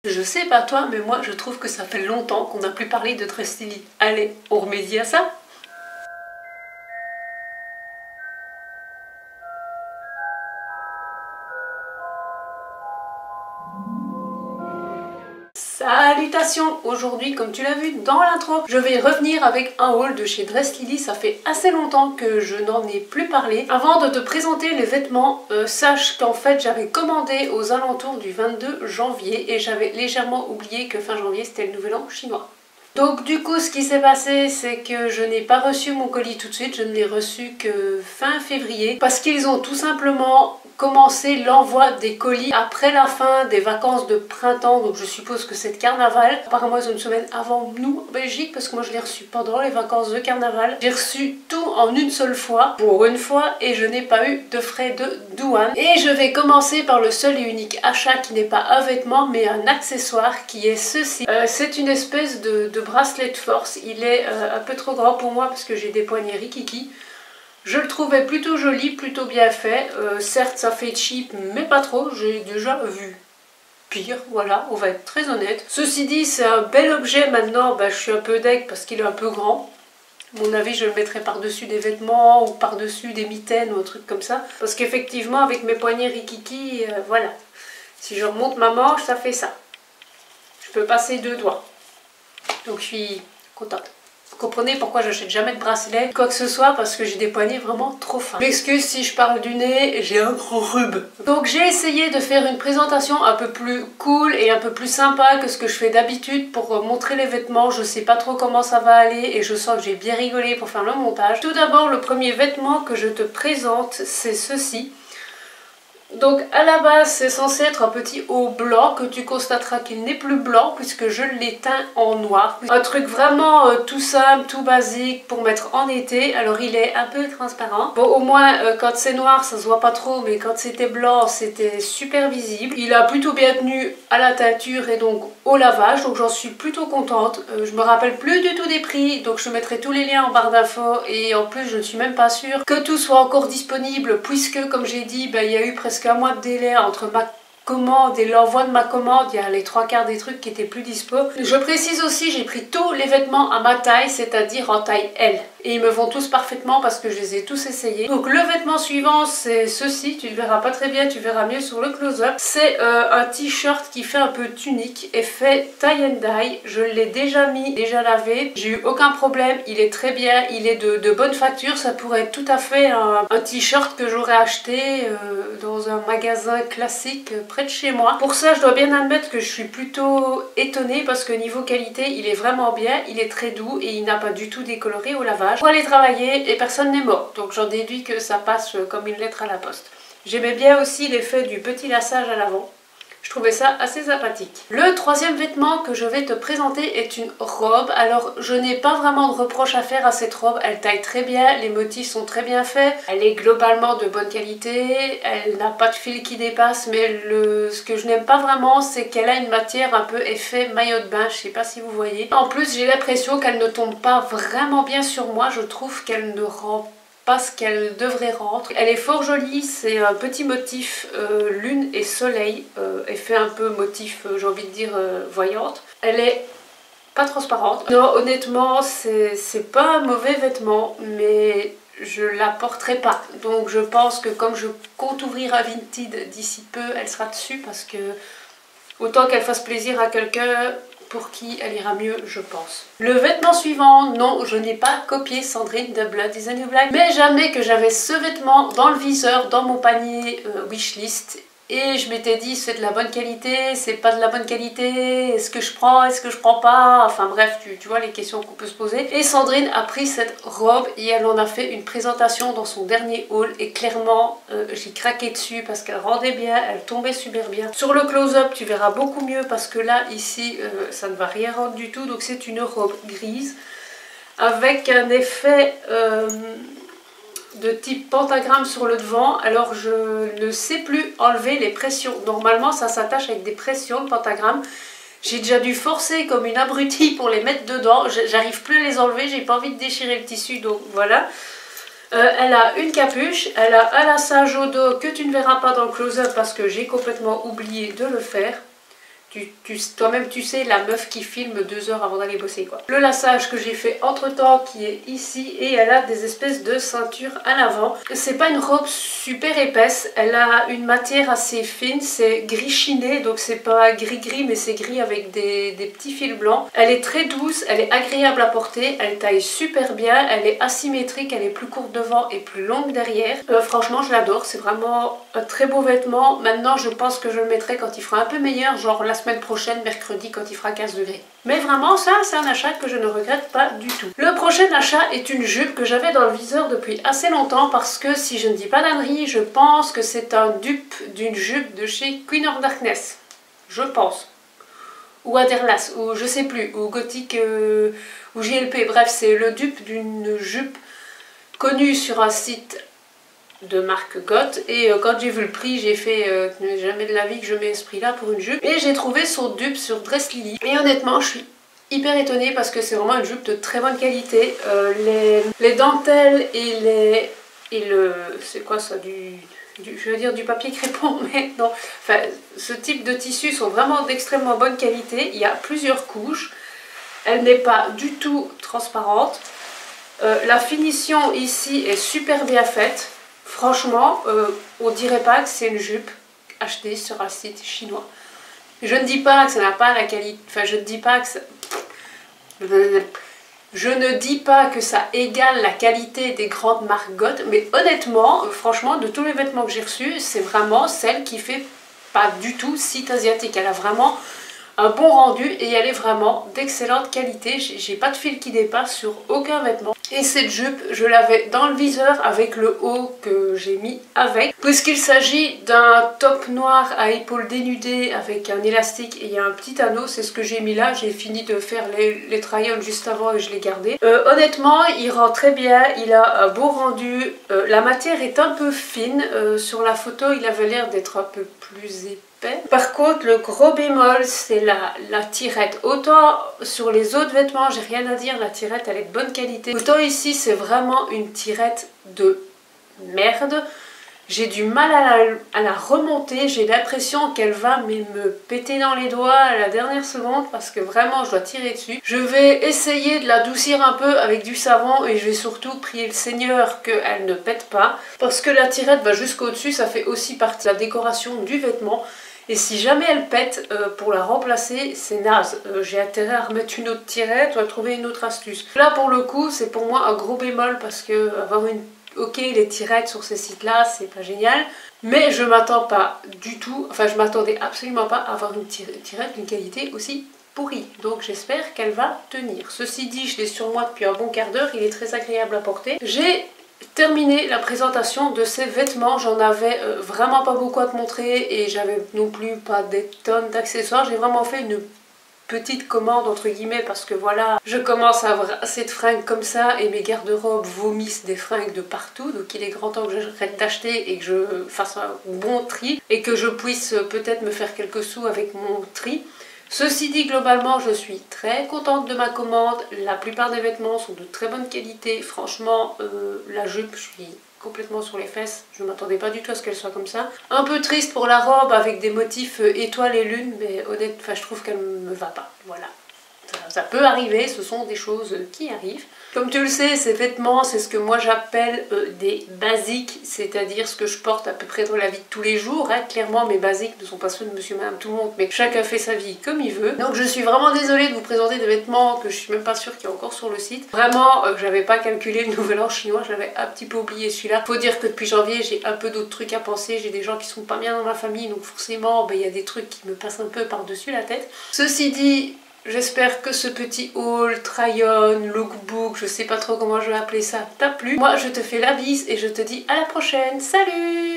Je sais pas toi, mais moi je trouve que ça fait longtemps qu'on n'a plus parlé de Dress Lily. Allez, on remédie à ça. Salutations! Aujourd'hui, comme tu l'as vu dans l'intro, je vais revenir avec un haul de chez Dress Lily. Ça fait assez longtemps que je n'en ai plus parlé. Avant de te présenter les vêtements, sache qu'en fait j'avais commandé aux alentours du 22 janvier et j'avais légèrement oublié que fin janvier c'était le nouvel an chinois. Donc du coup ce qui s'est passé c'est que je n'ai pas reçu mon colis tout de suite, je ne l'ai reçu que fin février parce qu'ils ont tout simplement commencé l'envoi des colis après la fin des vacances de printemps, donc je suppose que c'est de carnaval. Apparemment ils ont une semaine avant nous en Belgique parce que moi je l'ai reçu pendant les vacances de carnaval. J'ai reçu tout en une seule fois, pour une fois, et je n'ai pas eu de frais de douane. Et je vais commencer par le seul et unique achat qui n'est pas un vêtement mais un accessoire qui est ceci. C'est une espèce de bracelet de force. Il est un peu trop grand pour moi parce que j'ai des poignets rikiki. Je le trouvais plutôt joli, plutôt bien fait. Certes, ça fait cheap, mais pas trop. J'ai déjà vu pire, voilà, on va être très honnête. Ceci dit, c'est un bel objet. Maintenant, je suis un peu deg parce qu'il est un peu grand. À mon avis, je le mettrai par-dessus des vêtements ou par-dessus des mitaines ou un truc comme ça. Parce qu'effectivement, avec mes poignets rikiki, voilà. Si je remonte ma manche, ça fait ça. Je peux passer deux doigts. Donc je suis contente. Vous comprenez pourquoi j'achète jamais de bracelet, quoi que ce soit, parce que j'ai des poignets vraiment trop fins. Je m'excuse si je parle du nez, j'ai un gros rhume. Donc j'ai essayé de faire une présentation un peu plus cool et un peu plus sympa que ce que je fais d'habitude pour montrer les vêtements. Je sais pas trop comment ça va aller et je sens que j'ai bien rigolé pour faire le montage. Tout d'abord, le premier vêtement que je te présente, c'est ceci. Donc à la base c'est censé être un petit haut blanc que tu constateras qu'il n'est plus blanc puisque je l'ai teint en noir. Un truc vraiment tout simple, tout basique pour mettre en été. Alors il est un peu transparent. Bon au moins quand c'est noir ça se voit pas trop, mais quand c'était blanc c'était super visible. Il a plutôt bien tenu à la teinture et donc au lavage, donc j'en suis plutôt contente. Je me rappelle plus du tout des prix, donc je mettrai tous les liens en barre d'infos et en plus je ne suis même pas sûre que tout soit encore disponible puisque comme j'ai dit il y a eu presque un mois de délai entre ma commande et l'envoi de ma commande. Il y a les trois quarts des trucs qui étaient plus dispo. Je précise aussi, j'ai pris tous les vêtements à ma taille, c'est-à-dire en taille L. Et ils me vont tous parfaitement parce que je les ai tous essayés. Donc le vêtement suivant c'est ceci, tu ne verras pas très bien, tu verras mieux sur le close-up. C'est un t-shirt qui fait un peu tunique, effet tie and dye. Je l'ai déjà mis, déjà lavé, j'ai eu aucun problème, il est très bien, il est de bonne facture. Ça pourrait être tout à fait un t-shirt que j'aurais acheté dans un magasin classique près de chez moi. Pour ça je dois bien admettre que je suis plutôt étonnée parce que niveau qualité il est vraiment bien, il est très doux et il n'a pas du tout décoloré au lavage. Pour aller travailler et personne n'est mort, donc j'en déduis que ça passe comme une lettre à la poste. J'aimais bien aussi l'effet du petit laçage à l'avant. Je trouvais ça assez sympathique. Le troisième vêtement que je vais te présenter est une robe. Alors je n'ai pas vraiment de reproche à faire à cette robe, elle taille très bien, les motifs sont très bien faits, elle est globalement de bonne qualité, elle n'a pas de fil qui dépasse, mais ce que je n'aime pas vraiment c'est qu'elle a une matière un peu effet maillot de bain, je sais pas si vous voyez. En plus j'ai l'impression qu'elle ne tombe pas vraiment bien sur moi, je trouve qu'elle ne rend pas ce qu'elle devrait rendre. Elle est fort jolie, c'est un petit motif lune et soleil, effet un peu motif, j'ai envie de dire, voyante. Elle est pas transparente. Non, honnêtement, c'est pas un mauvais vêtement, mais je la porterai pas. Donc je pense que comme je compte ouvrir un Vinted d'ici peu, elle sera dessus parce que autant qu'elle fasse plaisir à quelqu'un pour qui elle ira mieux, je pense. Le vêtement suivant, non, je n'ai pas copié Sandrine de Blood is a New Black, mais jamais que j'avais ce vêtement dans le viseur, dans mon panier wishlist. Et je m'étais dit c'est de la bonne qualité, c'est pas de la bonne qualité, est-ce que je prends, est-ce que je prends pas, enfin bref tu vois les questions qu'on peut se poser. Et Sandrine a pris cette robe et elle en a fait une présentation dans son dernier haul et clairement j'ai craqué dessus parce qu'elle rendait bien, elle tombait super bien. Sur le close-up tu verras beaucoup mieux parce que là ici ça ne va rien rendre du tout, donc c'est une robe grise avec un effet de type pentagramme sur le devant. Alors je ne sais plus enlever les pressions, normalement ça s'attache avec des pressions le pentagramme. J'ai déjà dû forcer comme une abrutie pour les mettre dedans, j'arrive plus à les enlever, j'ai pas envie de déchirer le tissu, donc voilà. Elle a une capuche, elle a un laçage au dos que tu ne verras pas dans le close-up parce que j'ai complètement oublié de le faire. toi-même tu sais, la meuf qui filme 2 heures avant d'aller bosser quoi. Le lassage que j'ai fait entre temps qui est ici et elle a des espèces de ceintures à l'avant. C'est pas une robe super épaisse, elle a une matière assez fine, c'est gris chiné donc c'est pas gris mais c'est gris avec des petits fils blancs. Elle est très douce, elle est agréable à porter, elle taille super bien, elle est asymétrique, elle est plus courte devant et plus longue derrière. Franchement je l'adore, c'est vraiment un très beau vêtement. Maintenant je pense que je le mettrai quand il fera un peu meilleur, genre la semaine prochaine, mercredi, quand il fera 15 degrés. Mais vraiment ça c'est un achat que je ne regrette pas du tout. Le prochain achat est une jupe que j'avais dans le viseur depuis assez longtemps parce que si je ne dis pas d'ânerie, je pense que c'est un dupe d'une jupe de chez Queen of Darkness. Je pense. Ou Aderlas, ou je sais plus, ou Gothic, ou JLP. Bref, c'est le dupe d'une jupe connue sur un site de marque Goth. Et quand j'ai vu le prix, j'ai fait jamais de la vie que je mets ce prix là pour une jupe. Et j'ai trouvé son dupe sur Dress Lily. Et honnêtement, je suis hyper étonnée parce que c'est vraiment une jupe de très bonne qualité. Les dentelles et le... c'est quoi ça, je veux dire du papier crépon, mais non. Enfin, ce type de tissus sont vraiment d'extrêmement bonne qualité. Il y a plusieurs couches. Elle n'est pas du tout transparente. La finition ici est super bien faite. Franchement, on dirait pas que c'est une jupe achetée sur un site chinois. Je ne dis pas que ça n'a pas la qualité... Enfin, je ne dis pas que ça... Je ne dis pas que ça égale la qualité des grandes marques Goth, mais honnêtement, franchement, de tous les vêtements que j'ai reçus, c'est vraiment celle qui fait pas du tout site asiatique. Elle a vraiment un bon rendu et elle est vraiment d'excellente qualité. J'ai pas de fil qui dépasse sur aucun vêtement. Et cette jupe, je l'avais dans le viseur avec le haut que j'ai mis avec. Puisqu'il s'agit d'un top noir à épaules dénudées avec un élastique et il y a un petit anneau, c'est ce que j'ai mis là. J'ai fini de faire les try-on juste avant et je l'ai gardé. Honnêtement, il rend très bien, il a un beau rendu. La matière est un peu fine. Sur la photo, il avait l'air d'être un peu plus épais. Par contre, le gros bémol, c'est la tirette. Autant sur les autres vêtements, j'ai rien à dire, la tirette elle est de bonne qualité. Autant ici, c'est vraiment une tirette de merde. J'ai du mal à la remonter, j'ai l'impression qu'elle va me péter dans les doigts à la dernière seconde parce que vraiment je dois tirer dessus. Je vais essayer de l'adoucir un peu avec du savon et je vais surtout prier le Seigneur qu'elle ne pète pas. Parce que la tirette va jusqu'au dessus, ça fait aussi partie de la décoration du vêtement. Et si jamais elle pète, pour la remplacer, c'est naze. J'ai intérêt à remettre une autre tirette ou à trouver une autre astuce. Là pour le coup, c'est pour moi un gros bémol parce que avoir une... Ok, les tirettes sur ces sites-là, c'est pas génial. Mais je m'attends pas du tout, enfin je m'attendais absolument pas à avoir une tirette d'une qualité aussi pourrie. Donc j'espère qu'elle va tenir. Ceci dit, je l'ai sur moi depuis un bon quart d'heure, il est très agréable à porter. J'ai terminé la présentation de ces vêtements, j'en avais vraiment pas beaucoup à te montrer et j'avais non plus pas des tonnes d'accessoires. J'ai vraiment fait une petite commande entre guillemets parce que voilà, je commence à avoir assez de fringues comme ça et mes garde-robes vomissent des fringues de partout, donc il est grand temps que j'arrête d'acheter et que je fasse un bon tri et que je puisse peut-être me faire quelques sous avec mon tri. Ceci dit, globalement, je suis très contente de ma commande. La plupart des vêtements sont de très bonne qualité. Franchement, la jupe, je suis complètement sur les fesses. Je ne m'attendais pas du tout à ce qu'elle soit comme ça. Un peu triste pour la robe avec des motifs étoiles et lune, mais honnêtement, je trouve qu'elle me va pas. Voilà. Ça peut arriver, ce sont des choses qui arrivent. Comme tu le sais, ces vêtements, c'est ce que moi j'appelle des basiques, c'est-à-dire ce que je porte à peu près dans la vie de tous les jours. Hein. Clairement, mes basiques ne sont pas ceux de monsieur, madame, tout le monde, mais chacun fait sa vie comme il veut. Donc je suis vraiment désolée de vous présenter des vêtements que je suis même pas sûre qu'il y a encore sur le site. Vraiment, j'avais pas calculé le nouvel an chinois, je l'avais un petit peu oublié celui-là. Faut dire que depuis janvier, j'ai un peu d'autres trucs à penser, j'ai des gens qui sont pas bien dans ma famille, donc forcément, il y a des trucs qui me passent un peu par-dessus la tête. Ceci dit, j'espère que ce petit haul, try-on, lookbook, je sais pas trop comment je vais appeler ça, t'a plu. Moi je te fais la bise et je te dis à la prochaine, salut!